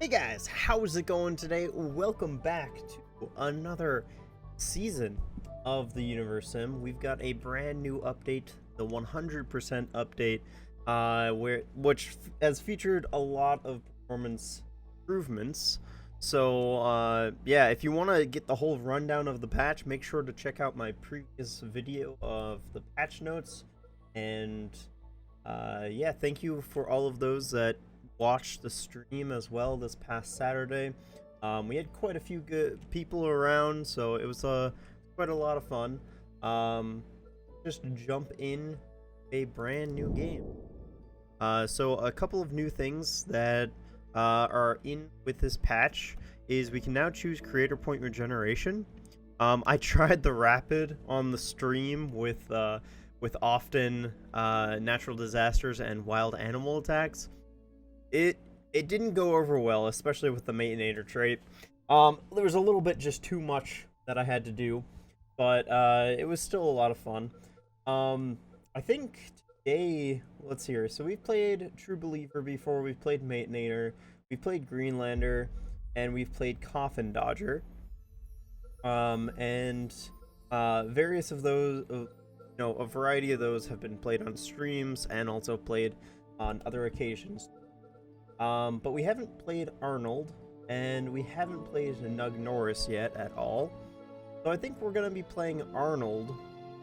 Hey guys, how's it going today? Welcome back to another season of the Universim. We've got a brand new update, the 100% update, which has featured a lot of performance improvements. So yeah, if you want to get the whole rundown of the patch, make sure to check out my previous video of the patch notes. And yeah, thank you for all of those that watched the stream as well this past Saturday. We had quite a few good people around, so it was quite a lot of fun. Just jump in a brand new game. So a couple of new things that are in with this patch is we can now choose creator point regeneration. I tried the rapid on the stream with often natural disasters and wild animal attacks. It didn't go over well, especially with the Maintenator trait. There was a little bit just too much that I had to do, but it was still a lot of fun. I think today, let's see here. So we've played True Believer before, we've played Maintenator, we've played Greenlander, and we've played Coffin Dodger. And various of those, a variety of those have been played on streams and also played on other occasions. But we haven't played Arnold, and we haven't played Nugget yet at all. So I think we're going to be playing Arnold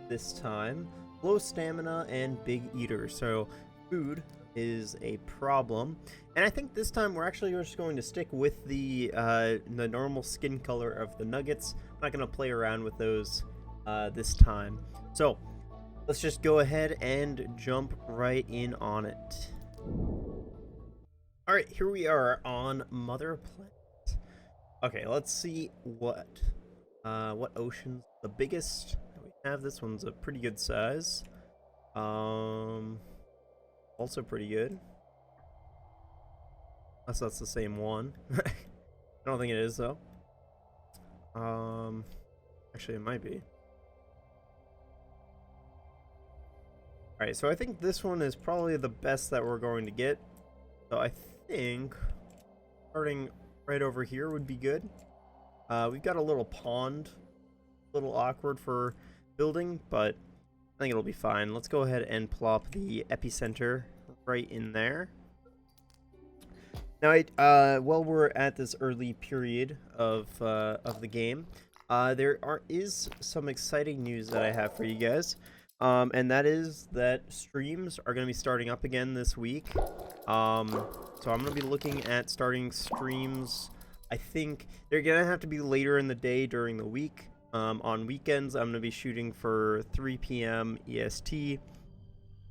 this time. Low stamina and big eater, so food is a problem. And I think this time we're actually just going to stick with the normal skin color of the Nuggets. I'm not going to play around with those this time. So let's just go ahead and jump right in on it. Alright, here we are on Mother Planet. Okay, let's see what ocean's the biggest that we have. This one's a pretty good size. Also pretty good. Unless that's the same one. I don't think it is though. Actually it might be. Alright, so I think this one is probably the best that we're going to get. So I think starting right over here would be good. We've got a little pond, a little awkward for building, but I think it'll be fine. Let's go ahead and plop the epicenter right in there. Now, while we're at this early period of the game, there is some exciting news that I have for you guys. And that is that streams are going to be starting up again this week. So I'm going to be looking at starting streams. I think they're going to have to be later in the day during the week. On weekends, I'm going to be shooting for 3 p.m. EST.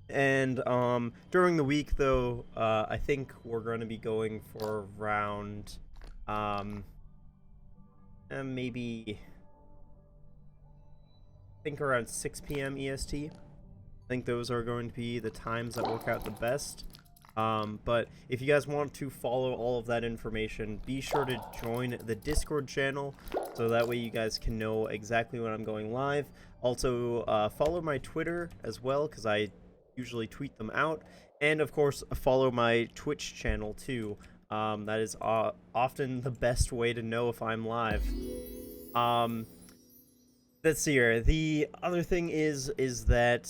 And during the week, though, I think we're going to be going for around maybe... I think around 6 p.m. EST. I think those are going to be the times that work out the best. But if you guys want to follow all of that information, be sure to join the Discord channel, so that way you guys can know exactly when I'm going live. Also, follow my Twitter as well, because I usually tweet them out. And of course, follow my Twitch channel too. That is often the best way to know if I'm live. Let's see here. The other thing is that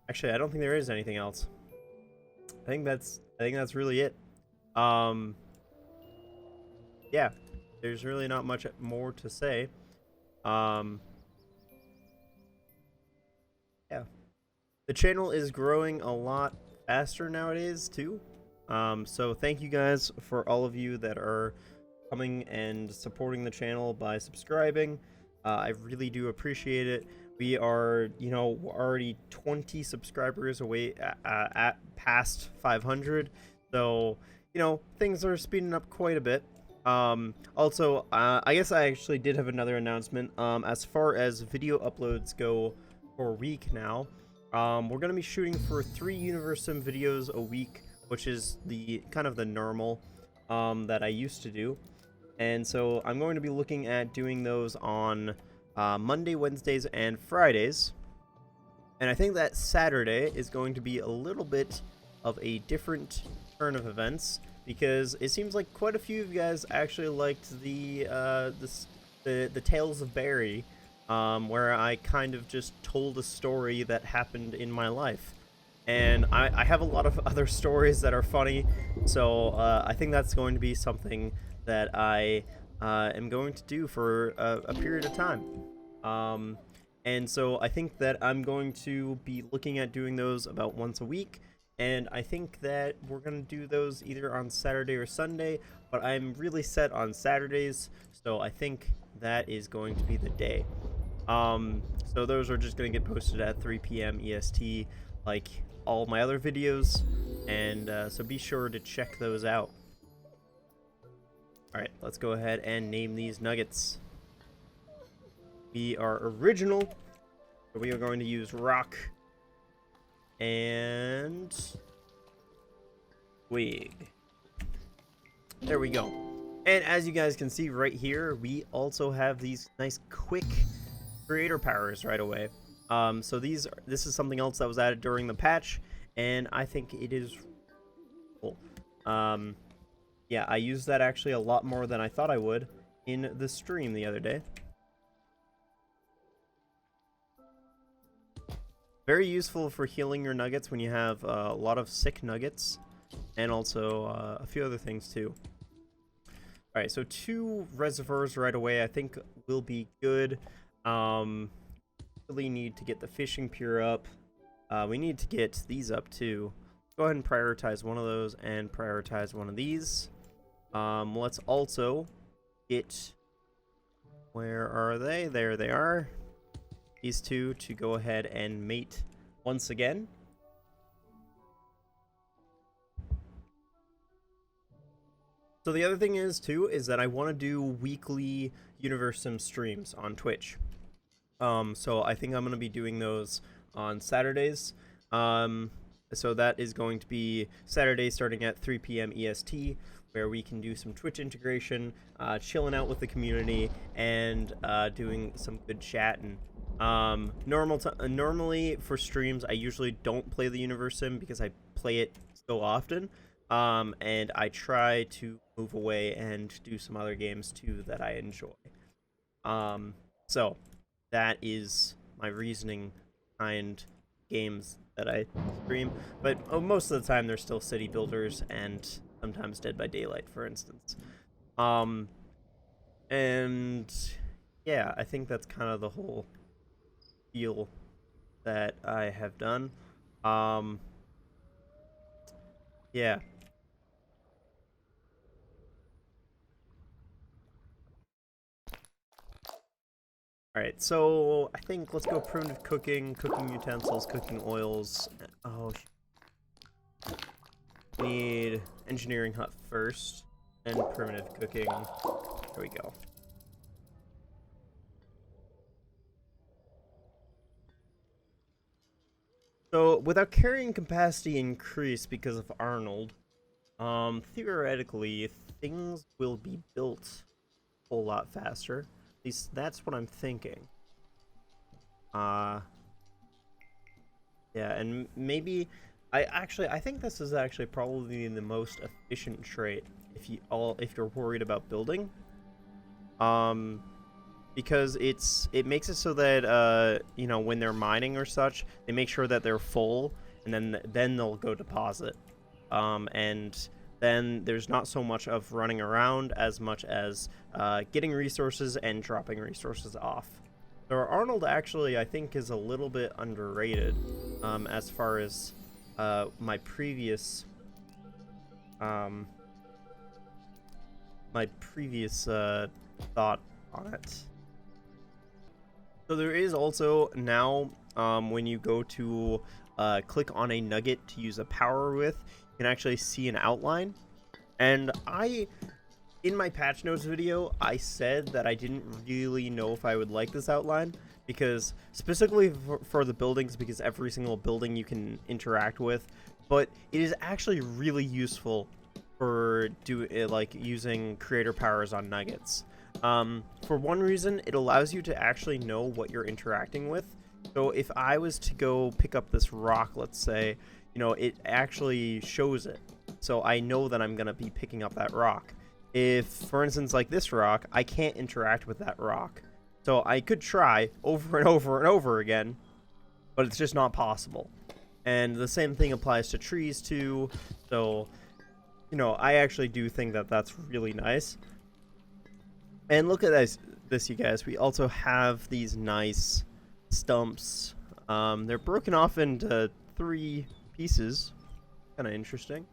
actually I don't think there is anything else. I think that's really it. Yeah, there's really not much more to say. Yeah. The channel is growing a lot faster nowadays too. So thank you guys for all of you that are coming and supporting the channel by subscribing. I really do appreciate it. We are, already 20 subscribers away at past 500. So, things are speeding up quite a bit. Also, I guess I actually did have another announcement. As far as video uploads go for a week now, we're going to be shooting for 3 Universim videos a week, which is the kind of the normal that I used to do. And so I'm going to be looking at doing those on Monday, Wednesdays, and Fridays. And I think that Saturday is going to be a little bit of a different turn of events. because it seems like quite a few of you guys actually liked the Tales of Barry, where I kind of just told a story that happened in my life. And I have a lot of other stories that are funny, so I think that's going to be something that I am going to do for a period of time. And so I think that I'm going to be looking at doing those about once a week, and I think that we're going to do those either on Saturday or Sunday, but I'm really set on Saturdays, so I think that is going to be the day. So those are just going to get posted at 3 p.m. EST, like all my other videos, and so be sure to check those out. Alright, let's go ahead and name these nuggets. We are original, so we are going to use rock and twig. There we go. And as you guys can see right here, we also have these nice quick creator powers right away. So this is something else that was added during the patch, and I think it is cool. Yeah, I used that actually a lot more than I thought I would in the stream the other day. Very useful for healing your nuggets when you have a lot of sick nuggets, and also a few other things too. Alright, so 2 reservoirs right away I think will be good. Really need to get the fishing pier up. We need to get these up too. Go ahead and prioritize one of those and prioritize one of these. Let's also get, where are they? There they are. These 2 to go ahead and mate once again. So the other thing is too is that I want to do weekly Universim streams on Twitch. So I think I'm going to be doing those on Saturdays. So that is going to be Saturday starting at 3 p.m. EST, where we can do some Twitch integration, chilling out with the community, and doing some good chatting. Normally for streams, I usually don't play the Universim because I play it so often. And I try to move away and do some other games too that I enjoy. So that is my reasoning behind games that I stream, but most of the time they're still city builders and sometimes Dead by Daylight, for instance. And yeah, I think that's kind of the whole deal that I have done. Yeah. Alright, so I think let's go primitive cooking, cooking utensils, cooking oils. Oh, need engineering hut first, and primitive cooking. There we go. So, with our carrying capacity increased because of Arnold, theoretically, things will be built a whole lot faster. At least that's what I'm thinking. Yeah, and maybe I think this is actually probably the most efficient trait if you're worried about building. Because it makes it so that you know, when they're mining or such, they make sure that they're full, and then they'll go deposit. And then there's not so much of running around as much as getting resources and dropping resources off. So Arnold actually, I think, is a little bit underrated as far as my previous thought on it. So there is also now, when you go to click on a nugget to use a power with, you can actually see an outline. And in my patch notes video, I said that I didn't really know if I would like this outline, because specifically for the buildings, because every single building you can interact with, but it is actually really useful for using creator powers on nuggets. For one reason, it allows you to actually know what you're interacting with. So if I was to go pick up this rock, let's say, you know, it actually shows it. so I know that I'm gonna be picking up that rock. If, for instance, like this rock, I can't interact with that rock. So I could try over and over and over again, but it's just not possible. And the same thing applies to trees too. So, you know, I actually do think that that's really nice. And look at this, you guys. We also have these nice stumps. They're broken off into 3 pieces. Kind of interesting,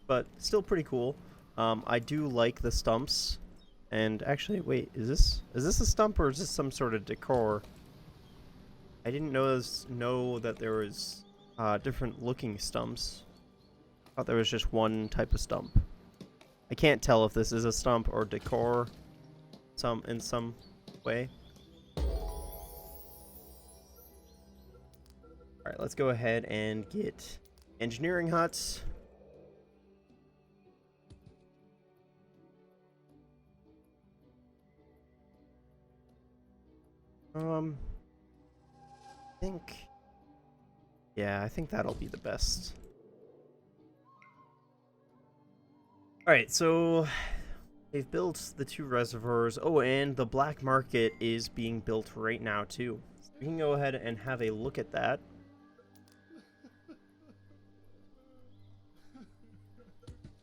but still pretty cool. I do like the stumps. And actually, wait, is this a stump or is this some sort of decor? I didn't know that there was different looking stumps. I thought there was just one type of stump. I can't tell if this is a stump or decor in some way. Alright, let's go ahead and get engineering huts. I think that'll be the best. Alright, so they've built the 2 reservoirs. Oh, and the black market is being built right now too. So we can go ahead and have a look at that.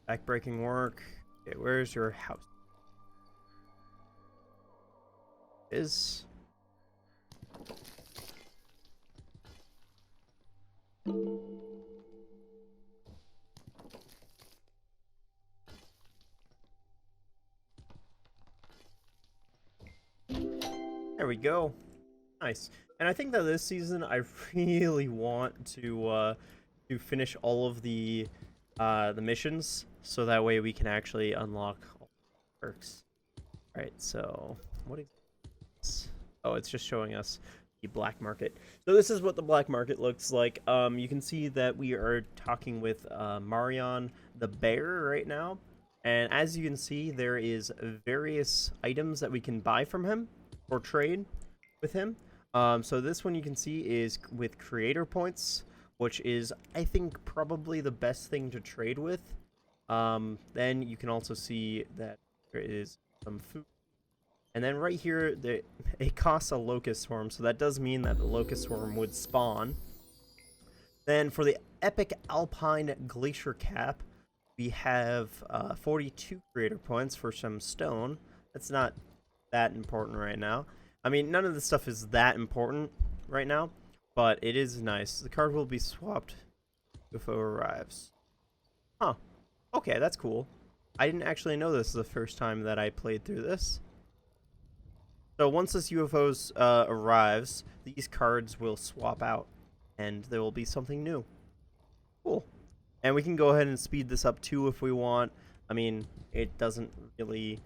Backbreaking work. Okay, where's your house? There we go. Nice. And I think that this season I really want to finish all of the missions, so that way we can actually unlock all the perks. All right. So what is this? Oh, it's just showing us the black market. So this is what the black market looks like. You can see that we are talking with Marion the bear right now, and as you can see, there is various items that we can buy from him or trade with him. So this one you can see is with creator points, which is, I think, probably the best thing to trade with. Then you can also see that there is some food. And then right here, it costs a locust swarm, so that does mean that the locust swarm would spawn. Then for the epic alpine glacier cap, we have 42 creator points for some stone. That's not that important right now. I mean, none of this stuff is that important right now, but it is nice. The card will be swapped if it arrives. Huh. Okay, that's cool. I didn't actually know this the first time that I played through this. So once this UFO arrives, these cards will swap out, and there will be something new. Cool. And we can go ahead and speed this up too if we want. I mean, it doesn't really,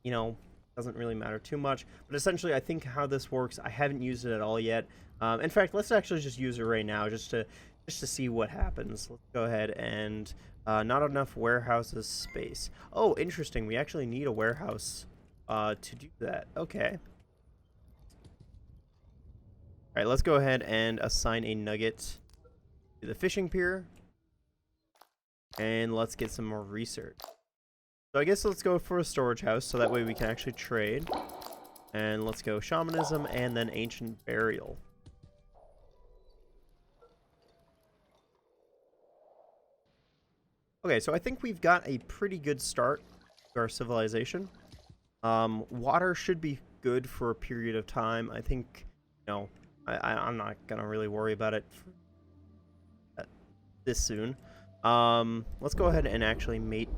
you know, doesn't really matter too much. But essentially, I think how this works, I haven't used it at all yet. In fact, let's actually just use it right now, just to see what happens. Let's go ahead and not enough warehouses space. Oh, interesting. We actually need a warehouse to do that. Okay. All right, let's go ahead and assign a nugget to the fishing pier. And let's get some more research. So I guess let's go for a storage house, so that way we can actually trade. And let's go shamanism and then ancient burial. Okay, so I think we've got a pretty good start to our civilization. Water should be good for a period of time. I think, you know, I'm not gonna really worry about it this soon. Let's go ahead and actually mate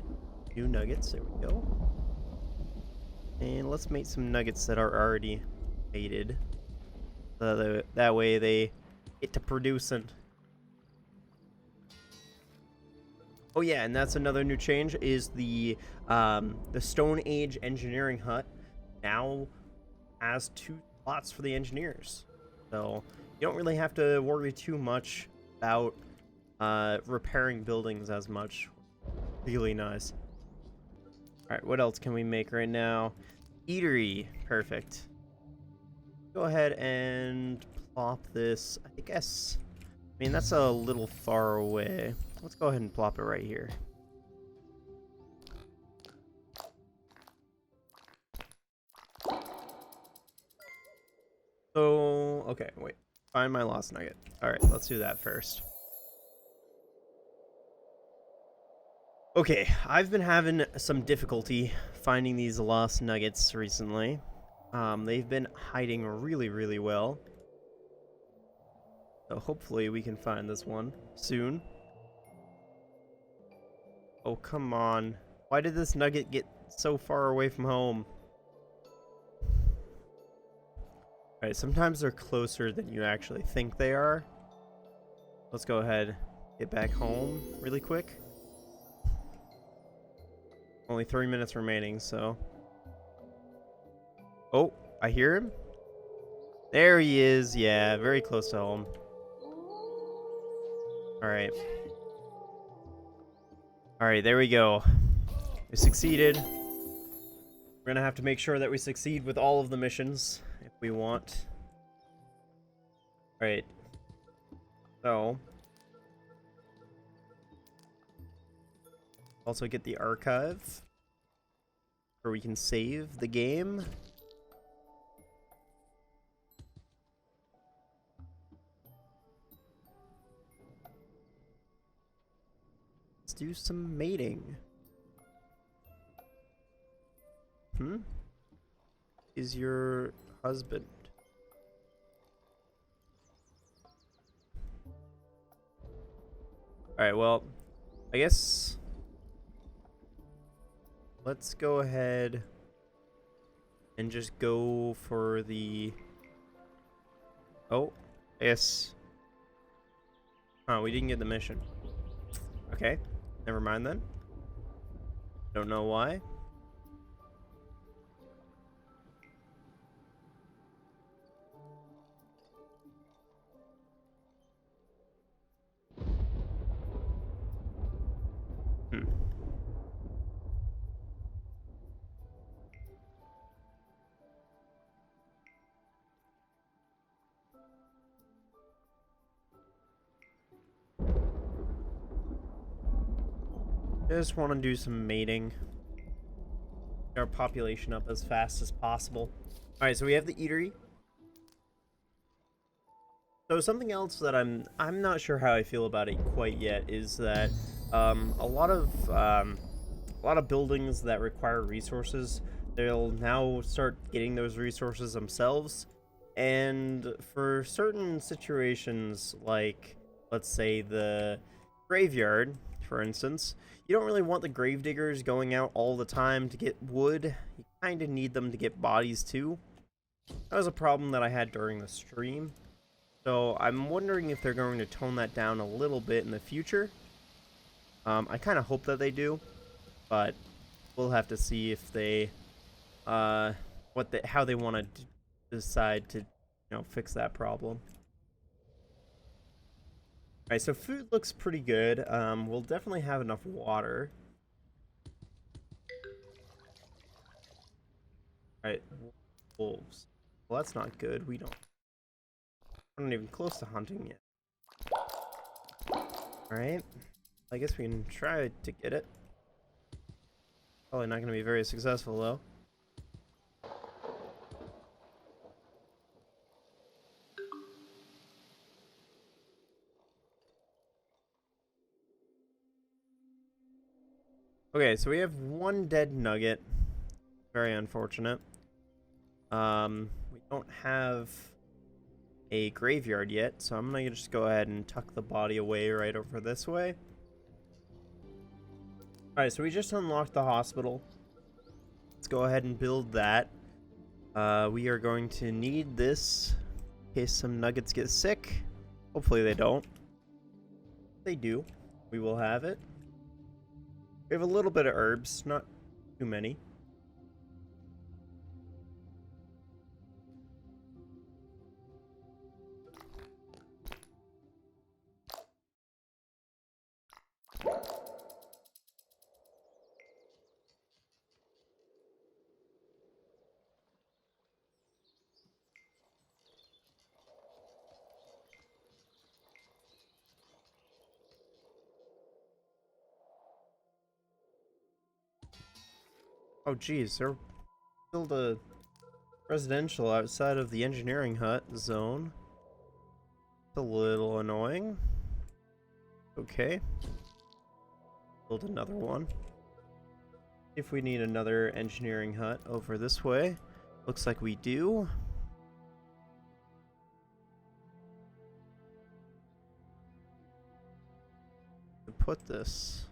new nuggets. There we go. And let's mate some nuggets that are already mated. That way they get to producing. Oh yeah, and that's another new change, is the Stone Age engineering hut now has 2 slots for the engineers. So you don't really have to worry too much about repairing buildings as much. Really nice. Alright, what else can we make right now? Eatery. Perfect. Go ahead and plop this, I guess. I mean, that's a little far away. let's go ahead and plop it right here. So, okay, wait. Find my lost nugget. Alright, let's do that first. Okay, I've been having some difficulty finding these lost nuggets recently. They've been hiding really, really well. So hopefully we can find this one soon. Oh, come on. Why did this nugget get so far away from home? Alright, sometimes they're closer than you actually think they are. Let's go ahead, get back home really quick. Only 3 minutes remaining, so... Oh, I hear him. There he is. Yeah, very close to home. Alright. Alright, there we go. We succeeded. We're gonna have to make sure that we succeed with all of the missions if we want. Alright. So... also get the archive, where we can save the game. Let's do some mating. Is your husband? Alright, well, I guess... let's go ahead and just go for the... oh, yes. Oh, we didn't get the mission. Okay, never mind then. Don't know why. Just want to do some mating. Get our population up as fast as possible. Alright, so we have the eatery. So something else that I'm not sure how I feel about it quite yet is that a lot of buildings that require resources, they'll now start getting those resources themselves. And for certain situations, like let's say the graveyard, for instance, you don't really want the gravediggers going out all the time to get wood. You kind of need them to get bodies too. That was a problem that I had during the stream. So I'm wondering if they're going to tone that down a little bit in the future. I kind of hope that they do, but we'll have to see if they, how they want to decide to, fix that problem. Alright, so food looks pretty good. We'll definitely have enough water. Alright, wolves. Well, that's not good. We're not even close to hunting yet. Alright. I guess we can try to get it. Probably not going to be very successful, though. Okay, so we have one dead nugget. Very unfortunate. We don't have a graveyard yet, so I'm gonna just go ahead and tuck the body away right over this way. Alright, so we just unlocked the hospital. Let's go ahead and build that. We are going to need this in case some nuggets get sick. Hopefully they don't. If they do, we will have it. We have a little bit of herbs, not too many. Oh, geez, they're built a residential outside of the engineering hut zone. It's a little annoying. Okay. Build another one. If we need another engineering hut over this way. Looks like we do. To put this.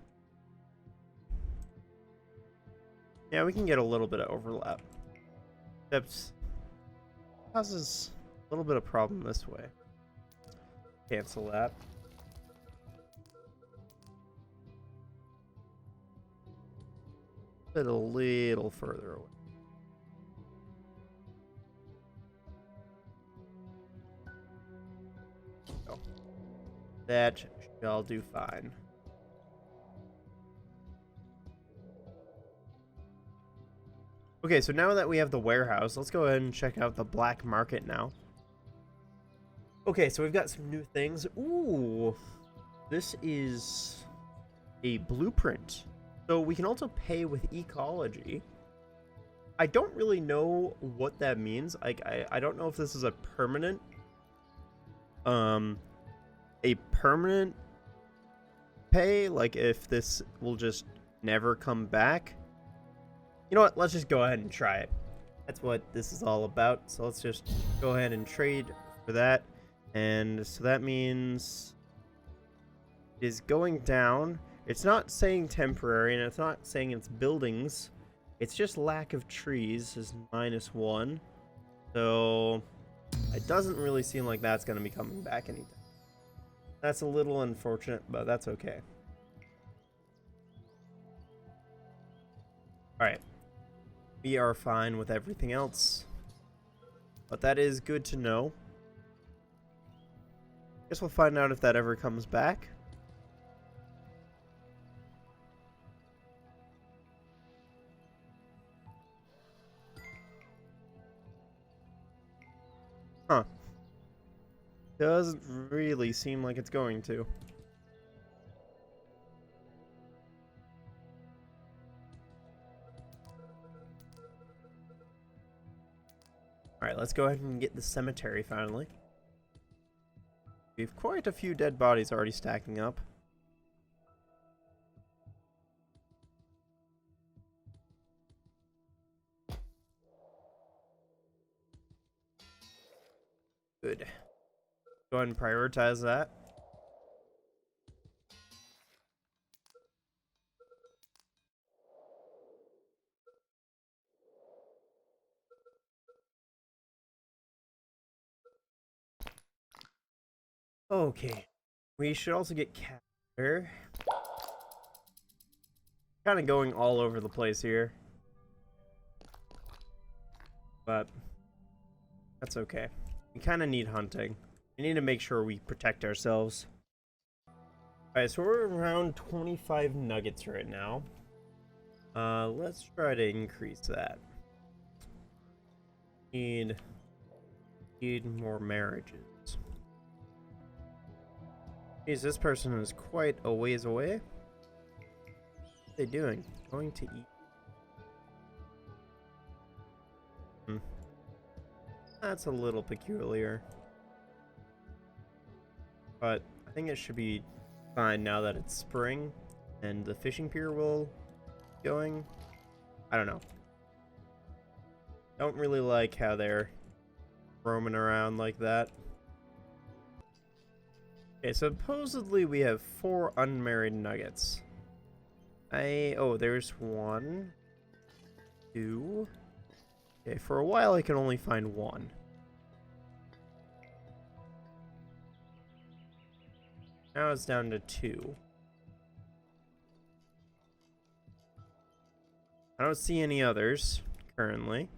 Yeah, we can get a little bit of overlap. Except causes a little bit of problem this way. Cancel that. Put it a little further away. So, that shall do fine. Okay, so now that we have the warehouse, let's go ahead and check out the black market now. Okay, so we've got some new things. Ooh, this is a blueprint. So we can also pay with ecology. I don't really know what that means. I don't know if this is a permanent pay, like if this will just never come back. You know what? Let's just go ahead and try it. That's what this is all about. So let's just go ahead and trade for that. And so that means it is going down. It's not saying temporary, and it's not saying it's buildings. It's just lack of trees is -1. So it doesn't really seem like that's going to be coming back anytime. That's a little unfortunate, but that's okay. Alright. We are fine with everything else. But that is good to know. Guess we'll find out if that ever comes back. Huh. Doesn't really seem like it's going to. Alright, let's go ahead and get the cemetery finally. We have quite a few dead bodies already stacking up. Good. Go ahead and prioritize that. Okay. We should also get caviar. Kind of going all over the place here. But that's okay. We kind of need hunting. We need to make sure we protect ourselves. Alright, so we're around 25 nuggets right now. Let's try to increase that. Need more marriages. Geez, this person is quite a ways away. What are they doing? Going to eat? That's a little peculiar. But I think it should be fine now that it's spring and the fishing pier will be going. I don't know. Don't really like how they're roaming around like that. Okay, supposedly we have 4 unmarried nuggets. Oh, there's 1, 2. Okay, for a while I could only find 1. Now it's down to 2. I don't see any others currently.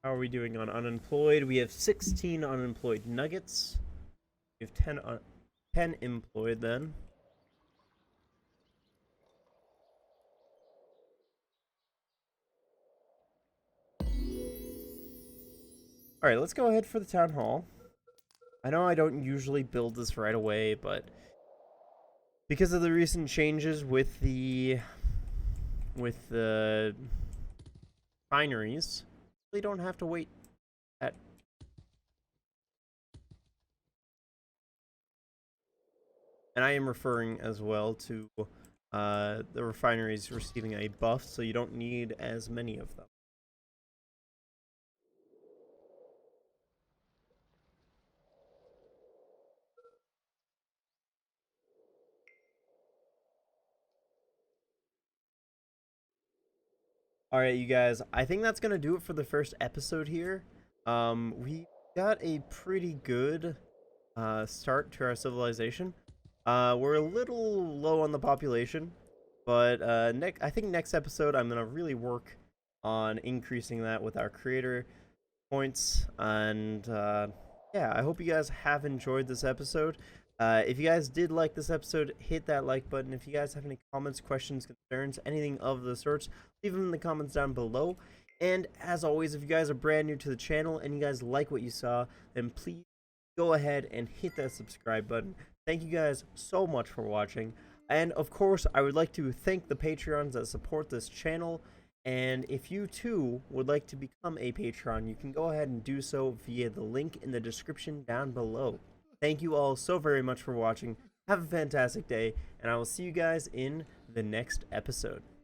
How are we doing on unemployed? We have 16 unemployed nuggets. We have 10 employed then. Alright, let's go ahead for the town hall. I know I don't usually build this right away, but because of the recent changes with the refineries, we don't have to wait at. And I am referring as well to the refineries receiving a buff, so you don't need as many of them. All right, you guys. I think that's gonna do it for the first episode here. We got a pretty good start to our civilization. We're a little low on the population, but I think next episode I'm gonna really work on increasing that with our creator points. And yeah, I hope you guys have enjoyed this episode. If you guys did like this episode, hit that like button. If you guys have any comments, questions, concerns, anything of the sorts, leave them in the comments down below. And as always, if you guys are brand new to the channel and you guys like what you saw, then please go ahead and hit that subscribe button. Thank you guys so much for watching. And of course, I would like to thank the Patreons that support this channel. And if you too would like to become a Patreon, you can go ahead and do so via the link in the description down below. Thank you all so very much for watching. Have a fantastic day, and I will see you guys in the next episode.